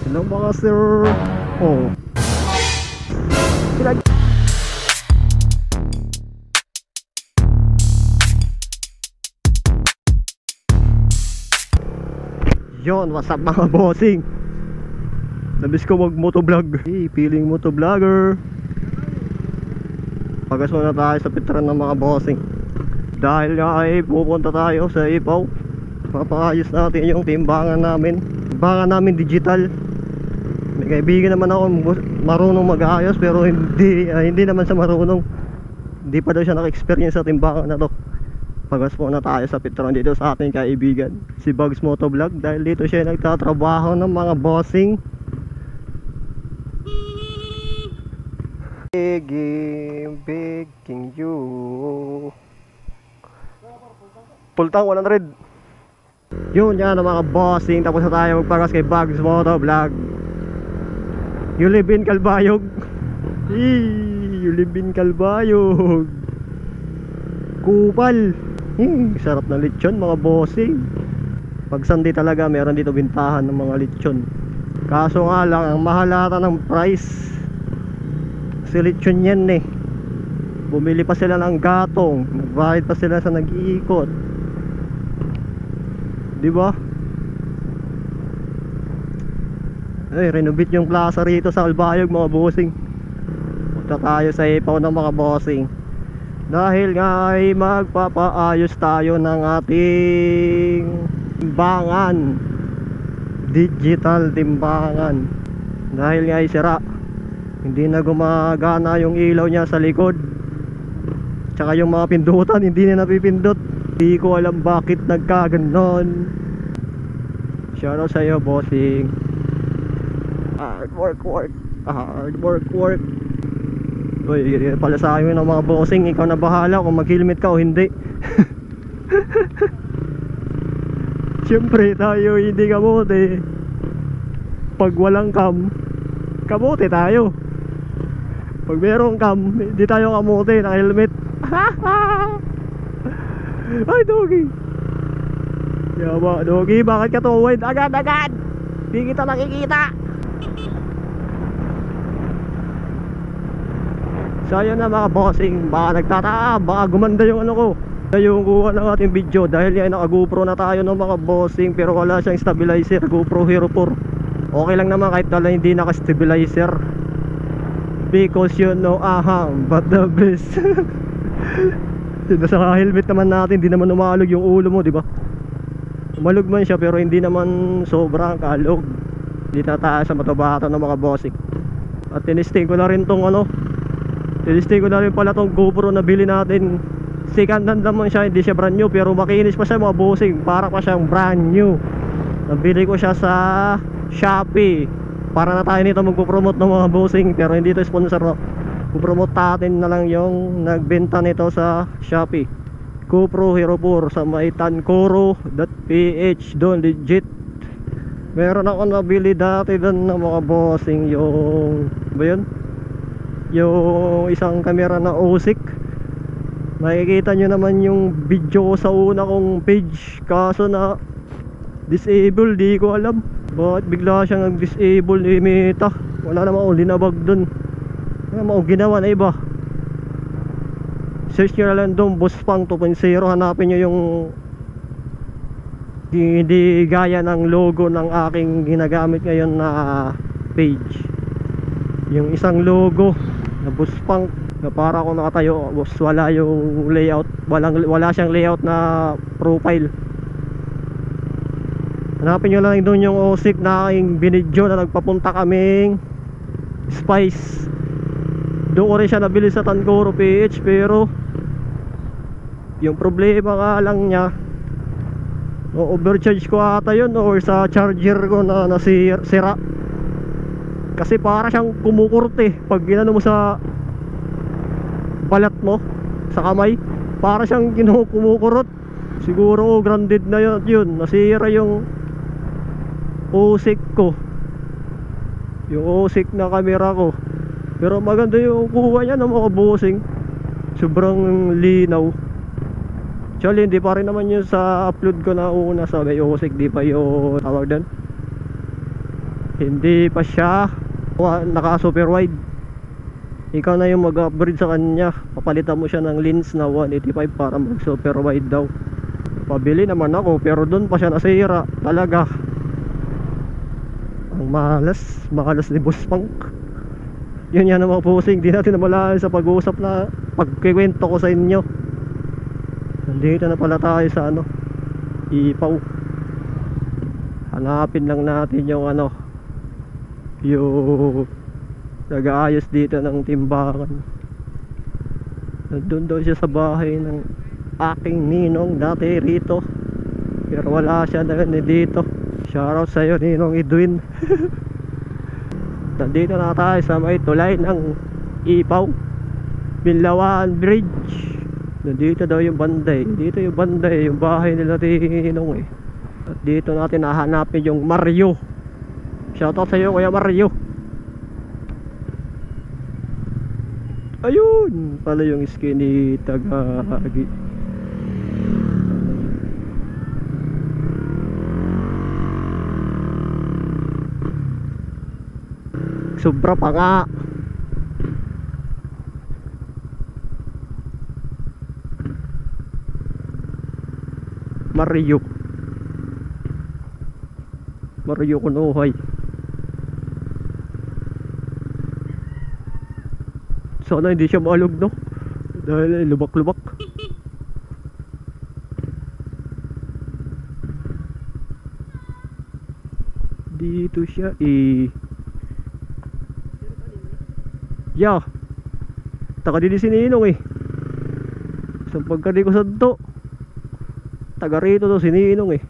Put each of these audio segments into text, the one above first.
Hello mga sir. Oh. Yon, what's up mga bossing? Nabis ko mag motovlog. Hey, feeling motovlogger. Pagas muna tayo sa pitran ng mga bossing. Dahil nga ay pupunta tayo sa Ipaw. Papaayos natin yung timbangan namin. Timbangan namin digital. May kaibigan naman ako marunong mag-aayos, pero hindi naman sa marunong. Hindi pa daw siya naka-experience sa timbangan na to. Pagas muna tayo sa pitran dito sa ating kaibigan, si Bugs Motovlog, dahil dito siya nagtatrabaho ng mga bossing. Begging you. Pultang 100. Yun yan ang mga bossing. Tapos na tayo magpagas kay Bugs Motovlog. You live in Calbayog. You live in Calbayog. Kupal. Sarap ng lechon mga bossing. Pag Sunday talaga meron dito bintahan ng mga lechon. Kaso nga lang ang mahalata ng price. Kasi lechon yan eh. Bumili pa sila ng gatong, nagbayad pa sila sa nag-iikot. Diba? Ay, renovate yung plaza rito sa Calbayog mga bossing. Punta tayo sa Ipaw ng mga bossing. Dahil nga ay magpapaayos tayo ng ating timbangan, digital timbangan. Dahil nga ay sira, hindi na gumagana yung ilaw niya sa likod. Tsaka yung mga pindutan hindi na napipindot. Hindi ko alam bakit nagkaganon. Shoutout sa iyo bossing. Hard work. Uy, pala sa akin ng mga bossing, ikaw na bahala kung mag-helmet ka o hindi. Siyempre tayo hindi kamote. Pag walang cam, kamote tayo. Pag merong cam, hindi tayo kamote, naka-helmet. Ay, Doggy. Yaba, Doggy, bakit ka tuwid? Agad! Hindi kita nakikita. So yun na mga bossing, baka nagtataka, baka gumanda yung ano ko, yung kuha ng ating video. Dahil yan, naka GoPro na tayo ng mga bossing, pero wala siyang stabilizer. GoPro Hero 4. Okay lang naman kahit dala hindi naka-stabilizer, because you know ahang but the best. Sa helmet naman natin, hindi naman umalog yung ulo mo, diba? Umalog man siya pero hindi naman sobrang kalog. Hindi tataas sa matabato ng mga bossing. At tinisting ko na rin tong ano, tinisting ko na rin pala tong GoPro na bili natin. Second hand naman siya, hindi siya brand new, pero makinis pa siya mga bossing. Para pa siyang brand new. Nabili ko siya sa Shopee. Para na tayo nito magpo-promote ng mga bossing, pero hindi ito sponsor, no? Pupromote natin na lang yung nagbenta nito sa Shopee. GoPro Hero 4 sa maitankoro.ph. Doon legit. Meron ako nabili dati doon ng mga bossing, yung ba yun? Yung isang camera na OSIC. Makikita nyo naman yung video ko sa una kong page. Kaso na disable, di ko alam bakit bigla siyang nag-disable ni Meta. Wala naman akong linabag dun. Wala naman akong ginawa na iba. Search nyo na lang doon, Bospang 2.0. Hanapin nyo yung hindi gaya ng logo ng aking ginagamit ngayon na page. Yung isang logo na Bospang na para akong nakatayo, wala yung layout, wala siyang layout na profile. Hanapin nyo lang doon yung OSIC na aking binidyo na nagpapunta kaming Spice. Doon ko rin siya nabili sa Tancoro PH, pero yung problema nga lang niya, overcharge ko ata yun, or sa charger ko na nasira. Kasi para siyang kumukurte pag ginano mo sa balat mo, sa kamay, para siyang kumukurot. Siguro grounded na yun, nasira yung OSIC ko, yung OSIC na camera ko. Pero maganda yung kuha niya ng mga bossing, sobrang linaw. Actually hindi pa rin naman yun sa upload ko na una sa may OSIC, di pa yung tawag doon. Hindi pa siya naka super wide. Ikaw na yung mag-upgrade sa kanya. Papalitan mo siya ng lens na 185 para mag super wide daw. Pabili naman ako pero doon pa siya nasira talaga. Ang malas ni Boss Punk. Yun yan ang mga posing. Di natin namalaan sa pag-uusap na pagkikwento ko sa inyo. Nandito na pala tayo sa Ipaw. Hanapin lang natin yung yung nag-aayos dito ng timbangan. Nandun daw siya sa bahay ng aking ninong dati rito, pero wala siya na dito. Shoutout sa'yo, Ninong Edwin. Nandito na tayo sa may tulay ng Ipaw, Binlawan Bridge. Nandito daw yung banday. Dito yung banday, yung bahay nila Ninong eh. At dito natin nahanapin yung Mario. Shoutout sa'yo, Kuya Mario. Ayun pala yung skinny Tagagi. Sobra pa nga. Mario Kunuhay. Sana hindi siya maalog, no? Dahil lubak-lubak. Dito siya Ya, taga din si Ninong eh. Sa pagkadi ko santo, taga rito to si Ninong eh.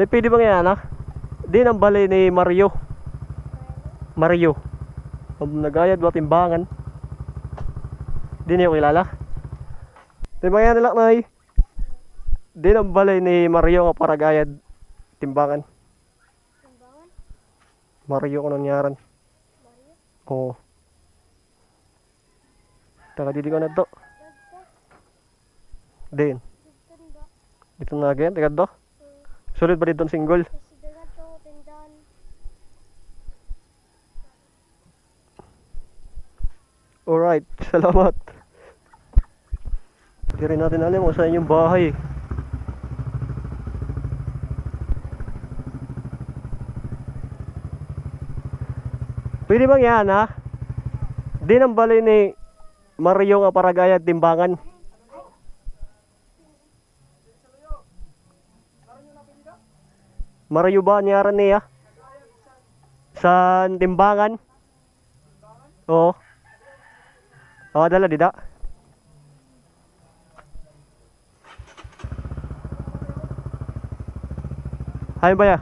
Pwede bang yan Di nang balay ni Mario. Nagayad ba timbangan? Di niyo kilala? Di bang yan nila nay? Di nang balay ni Mario nga paragayad timbangan. Mario ko nangyaran. Oo. Taga didi ko na to. Din. Dito na again, taga to. Sulit ba dito single? Alright, salamat. Hindi rin natin alam kung saan yung bahay. Pwede bang yan Di nang balay ni Mario nga paragayad timbangan. Mario ba niyaran niya? Sa timbangan? Oo. Dala dida. Hay ba ya?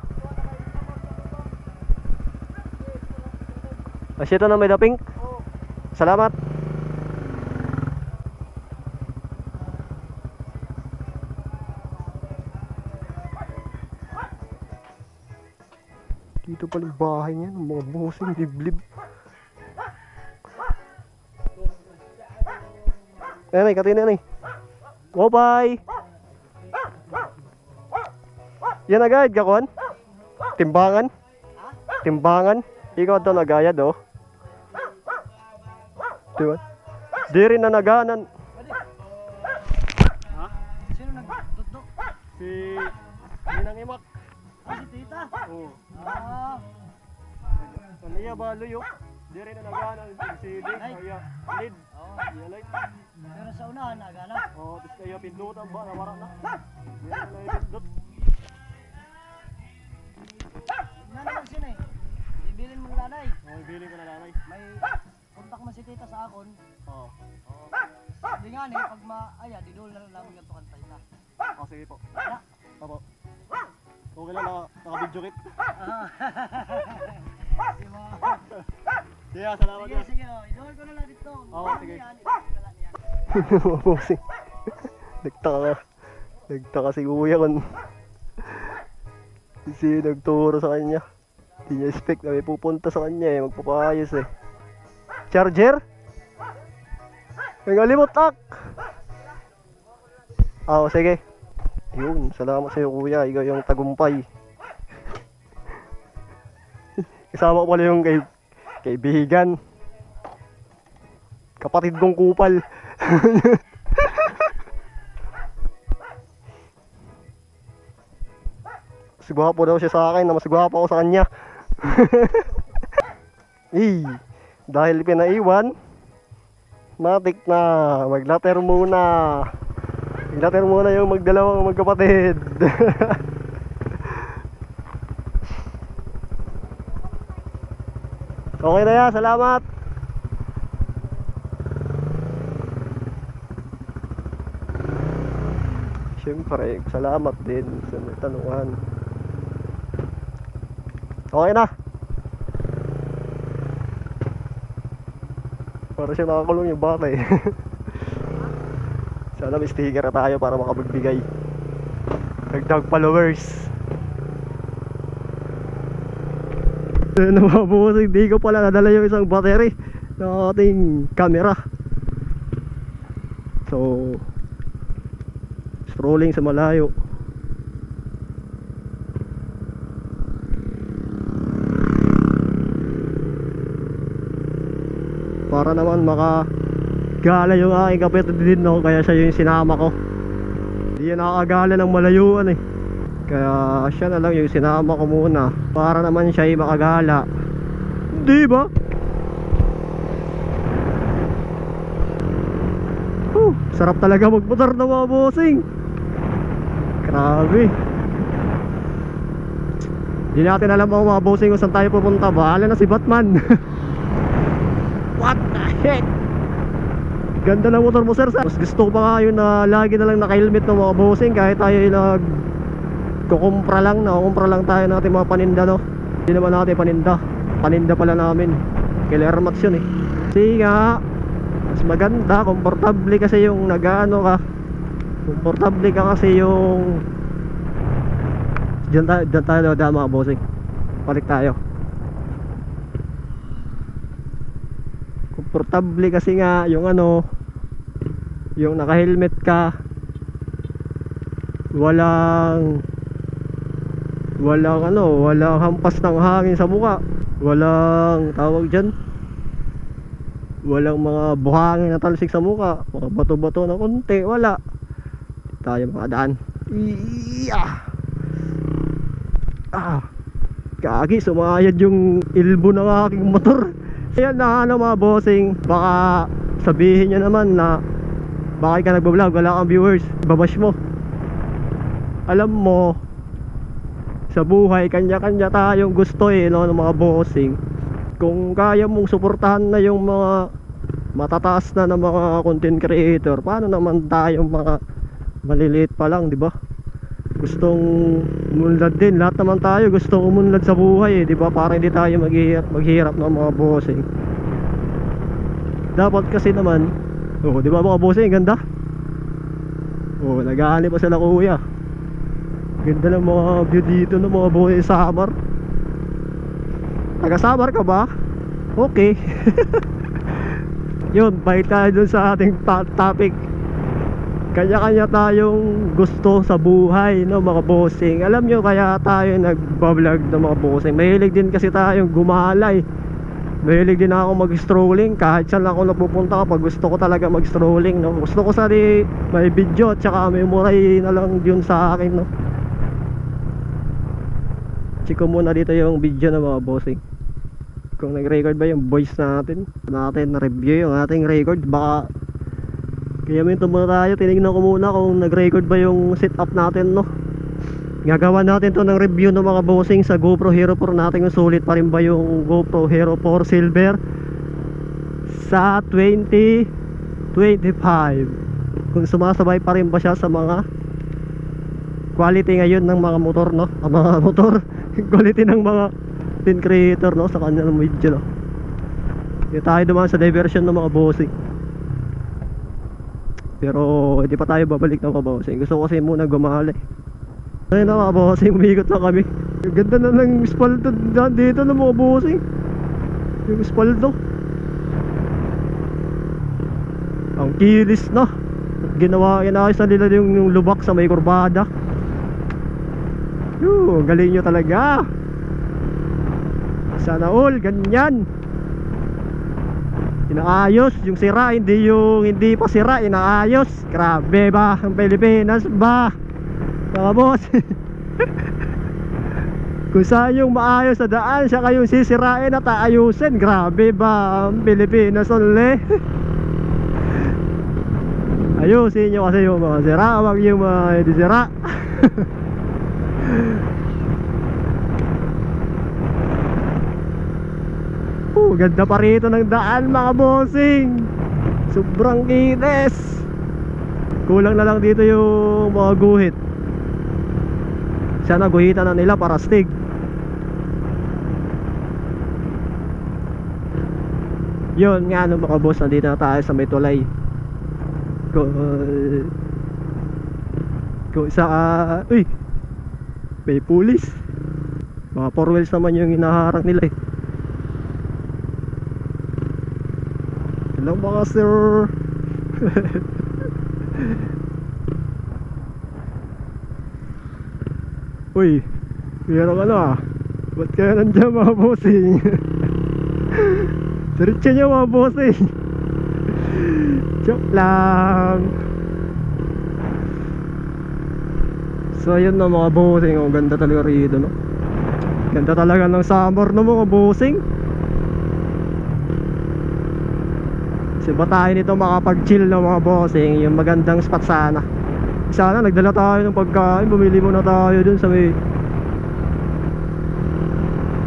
Asyito na may daping. Salamat. Dito pala yung bahay niya, mga busing liblib. Ayan ay, katina yan ay. Oh, bye. Yan agad, kakon. Timbangan. Ikaw ito nagayad oh. Diba? Di rin na naganan. Sino nagdudok? Si Ninang Imak. Si Tita? Oo. Ah. Niya ba luyo? Di rin na naganan. Si Kaya lead. Light. Pero sa unahan nagana? Oo, tapos kaya pindutan ba? Nawara na. Di rin na ipindut. Naman sino eh? Ibilin mong lanay. Ibili ko na lanay. May kontak mo si Tita sa akon. Oo. Di nga ni, pag maaya, didol na lang namin yung tukantay na. Sige po. Ya. Opo. Okay lang, naka-video kit. Di ba? Sige, salamat Sige, na. sige. Idol ko na lang dito. Oo, sige. Idol ko na lang yan. Mabusing. Nagtaka si kuya kon. Kasi nagturo sa kanya. Hindi niya expect na may pupunta sa kanya eh. Magpapaayos eh. Charger? May ngalimot ak! Sige. Yun, salamat sa iyo kuya. Ikaw yung tagumpay. Kasama ko pala yung kaibigan. Kapatid kong kupal. Mas gwapo daw siya sa akin na mas gwapo ako sa kanya. Dahil pinaiwan, matik na maglater muna. Maglater muna yung magdalawang magkapatid. Okay na yan, salamat. Siyempre, salamat din sa may tanungan. Okay na. Para siya nakakulong yung bata eh. Sana may sticker na tayo para makapagbigay dagdag followers. Mga boss, hindi ko pala nadala yung isang battery ng ating camera. So strolling sa malayo. Para naman makagala yung aking kapatid din, no? Kaya siya yung sinama ko. Hindi yan nakakagala ng malayuan eh. Kaya siya na lang yung sinama ko muna para naman siya yung makagala. Di ba? Sarap talaga magmotor na mga bossing. Grabe. Hindi natin alam mga bossing kung saan tayo pupunta. Bahala na si Batman. What the heck? Ganda ng motor mo sir. Mas gusto ko pa nga yun na lagi na lang naka-helmet ng mga bossing. Kahit tayo yung kukumpra lang tayo natin mga paninda, no? Hindi naman natin paninda pala namin. Killer mats yun eh. Kasi nga mas maganda, komportable kasi yung nag-ano ka. Komportable ka kasi yung Diyan tayo mga bossing. Balik tayo. Komportable kasi nga yung ano, yung naka-helmet ka. Walang hampas ng hangin sa mukha. Walang tawag dyan, walang mga buhangin na talsik sa mukha, mga bato-bato na konti, wala. Tayo makadaan. Kagi, sumayad yung ilbo ng aking motor. Ayan na ano mga bossing, baka sabihin nyo naman na bakit ka nagbablog, wala kang viewers, babash mo. Alam mo, sa buhay, kanya-kanya tayong gusto eh, no, ng mga bossing. Kung kaya mong suportahan na yung mga matataas na ng mga content creator, paano naman tayong mga maliliit pa lang, di ba? Gustong umunlad din, lahat naman tayo gustong umunlad sa buhay eh, di ba? Para hindi tayo maghihirap ng mga bossing. Dapat kasi naman, di ba mga bossing, ganda? Nag-aani pa sila kuya. Ganda ng mga view dito ng mga boy sa Samar. Taga Samar ka ba? Okay. Yun, balik tayo dun sa ating topic. Kanya-kanya tayong gusto sa buhay, no, mga bossing. Alam nyo, kaya tayo nagbablog ng mga bossing. Mahilig din kasi tayong gumalay. Mahilig din ako mag-strolling. Kahit saan ako napupunta kapag gusto ko talaga mag-strolling, no. Gusto ko sari may video at saka may muray na lang yun sa akin, no. Check ko muna dito yung video ng mga bossing, kung nag-record ba yung voice natin na-review yung ating record. Baka kaya minto muna tayo, tinignan ko muna kung nag-record ba yung setup natin, no. Gagawa natin to ng review ng mga bossing sa GoPro Hero 4 natin, kung sulit pa rin ba yung GoPro Hero 4 Silver sa 2025, kung sumasabay pa rin ba siya sa mga quality ngayon ng mga motor, no, ang mga motor quality ng mga content creator, no, sa kanilang video, no. Hindi tayo dumaan sa diversion ng mga bossing, pero hindi pa tayo babalik ng mga bossing. Gusto ko kasi muna gumali. Ayun na mga bossing, umikot lang kami. Yung ganda na ng espalto dito ng mga bossing. Yung espalto ang kilis na. Inayos na nila yung lubak sa may kurbada. Galing nyo talaga. Sana all ganyan. Inaayos yung sira, hindi pa sira, inaayos. Grabe ba ang Pilipinas ba, mga boss? Kung saan yung maayos na daan, siya kayong sisirain at aayusin. Grabe ba ang Pilipinas only? Ayusin nyo kasi yung mga sira, wag yung mga hindi sira. Ganda pa rito ng daan, mga bossing. Sobrang kinis. Kulang na lang dito yung mga guhit. Sana guhitan na nila para stig. Yun nga no, mga boss, nandito na tayo sa may tulay. Kung sa uy, may pulis. Mga 4 wheels naman yung hinaharang nila eh. Hello mga sir. Uy, meron ba't kaya nandiyan mga bossing? Diretso nyo mga bossing. Joke lang. So yun na mga bossing. Ang ganda talaga rito, no? Ganda talaga ng summer, no mga bossing. Kasi ba tayo nito makapag-chill na mga bossing? Yung magandang spot sana. Sana nagdala tayo ng pagkain. Bumili muna tayo dun sa may...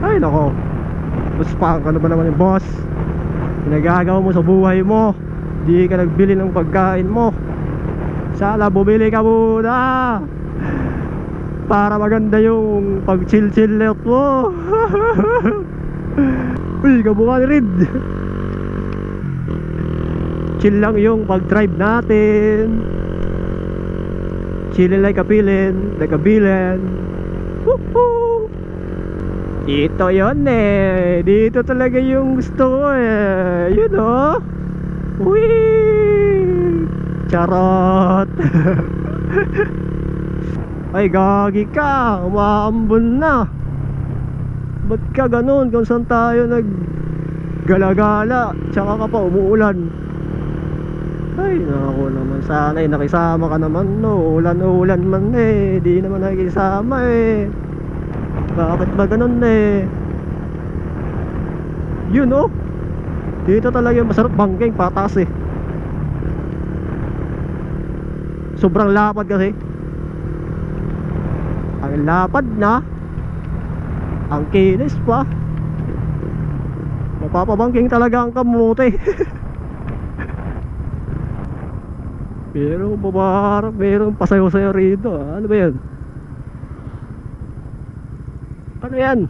Ay nako, buspang ka na ba naman yung boss? Pinagagawa mo sa buhay mo, di ka nagbili ng pagkain mo. Sana bumili ka muna para maganda yung pag-chill-chill out mo. Uy, kabuka ni Rid. Chill lang yung pag-drive natin. Chillin' like a pilin, like a villain. Woohoo! Dito yun eh. Dito talaga yung gusto ko eh. You know? Wee! Charot! Ay gagi ka, umaambon na. Ba't ka ganun kung saan tayo nag-gala-gala, tsaka ka pa umuulan? Ay naku naman, sana eh nakisama ka naman, no? Ulan-ulan man eh, di naman nakisama eh. Bakit ba ganun eh? Yun oh, dito talaga yung masarap bangking, patas eh. Sobrang lapad kasi. Ang lapad na, ang kinis pa. Mapapabangking talaga ang kamote. Pero babarap, merong pasayo-sayo rito. Ano ba yan? Ano yan?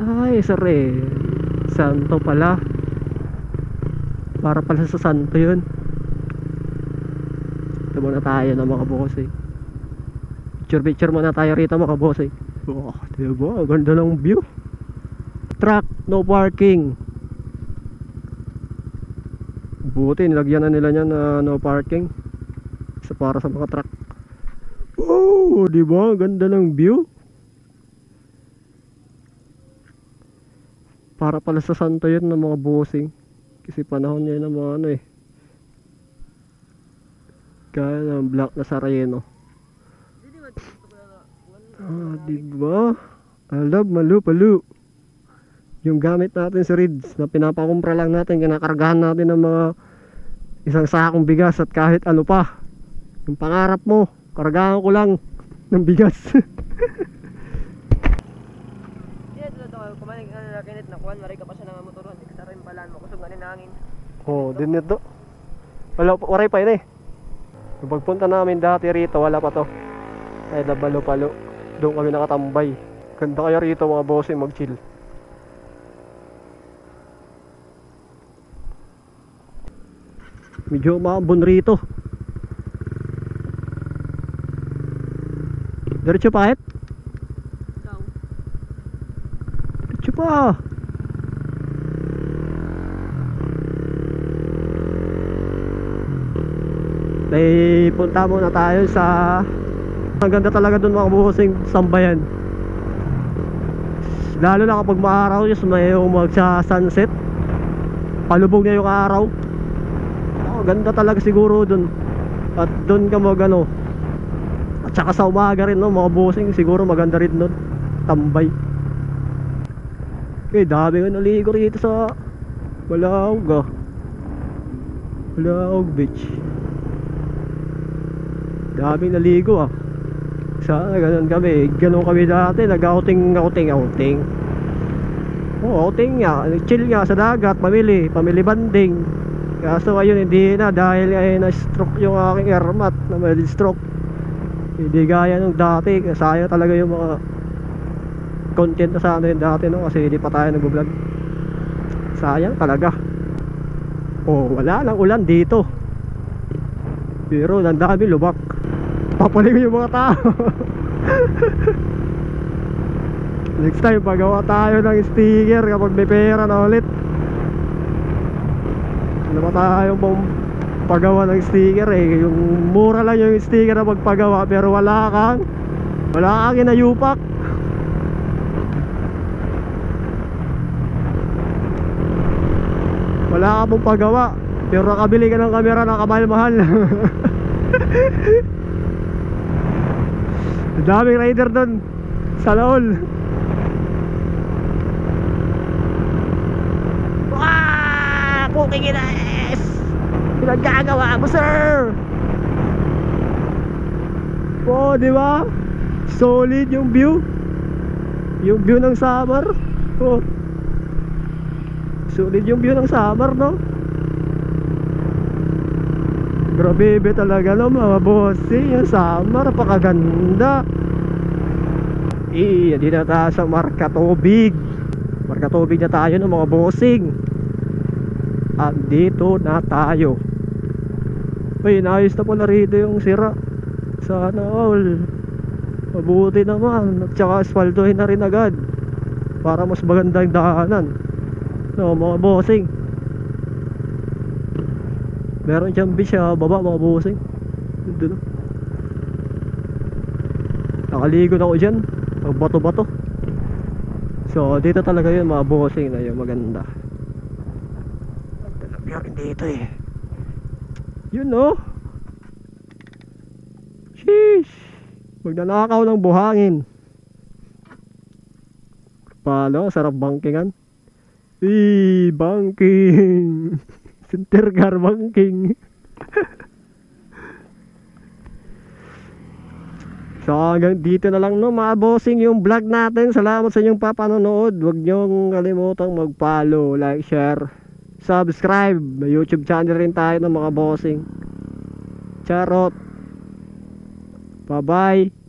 Ay, sorry. Santo pala. Para pala sa santo yun. Ito muna tayo na mga boss eh. Picture muna tayo rito mga boss eh. Oh, diba? Ang ganda ng view. Truck, no parking. Buti nilagyan na nila niyan na no parking. Isa para sa mga truck. Oh, diba? Ang ganda ng view. Para pala sa santo yun ng mga bossing. Kasi panahon niya ng mga ano eh. Kaya ng black na sareno. Ah, diba? Alab, malu-palu. Yung gamit natin sa Rids na pinapakumpra lang natin, kinakargahan natin ng mga isang sakong bigas at kahit ano pa. Yung pangarap mo, kargahan ko lang ng bigas. Kumain na kinit na kuwan, maray ka pa siya ng motoron, ekstra rin palan mo, kusog ganin hangin. Oh, din nito. Waray pa yun eh. Yung pagpunta namin dati rito, wala pa to. Ay, labalo-palo. Doon kami nakatambay. Ganda kaya rito mga bossing, mag-chill. Medyo maambon rito. Diretso pa kahit? Diretso pa. ay punta muna tayo sa, ang ganda talaga dun mga bossing, Sambayan. Lalo na kapag maaraw yung may magsa sunset, palubog niya yung araw. Ganda talaga siguro dun. At dun ka mag ano, at saka sa umaga rin no mga bossing, siguro maganda rin dun tambay. Okay, dami ko naligo rito sa Balaog Balaog Beach. Daming naligo Sana ganun kami. Ganun kami dati, nag-outing. Outing nga, chill nga sa dagat, pamili banding. Kaso ayun, hindi na dahil ay na-stroke yung aking airmat, na may stroke. Hindi gaya nung dati, sayang talaga yung mga content na sana yun dati no, kasi hindi pa tayo nag-vlog. Sayang talaga. Wala nang ulan dito, pero nandami lubak. Papaling yung mga tao. Next time pagawa tayo ng sticker kapag may pera na ulit. Ano ba tayong pagawa ng sticker yung mura lang yung sticker na magpagawa, pero wala kang inayupak. Wala ka pong pagawa, pero nakabili ka ng camera na kamahal-mahal. Daming rider doon sa Laol. Cooking ines! Pinagkagawa mo, sir! Di ba? Solid yung view. Yung view ng summer. Solid yung view ng summer, no? Grabe talaga no mga bossing. Yung summer, napakaganda. Hindi na tayo sa Markatubig. Markatubig na tayo no mga bossing. Andito na tayo. Inayos na pala rito yung sira. Sana all mabuti naman. At saka asfaltohin na rin agad para mas maganda yung daanan no mga bossing. Meron dyan beach baba mga bossing. Doon. Nakaligo na ako dyan. Ang bato-bato. So dito talaga yun mga bossing na yung maganda. Talaga dito yun no. Sheesh. Magnanakaw ng buhangin. Palo, sarap bangkingan. Banking. Center car banking. So hanggang dito na lang no mga bossing yung vlog natin. Salamat sa inyong papanonood. Huwag nyong kalimutang mag-follow, like, share, subscribe. May YouTube channel rin tayo ng mga bossing. Charot. Bye bye.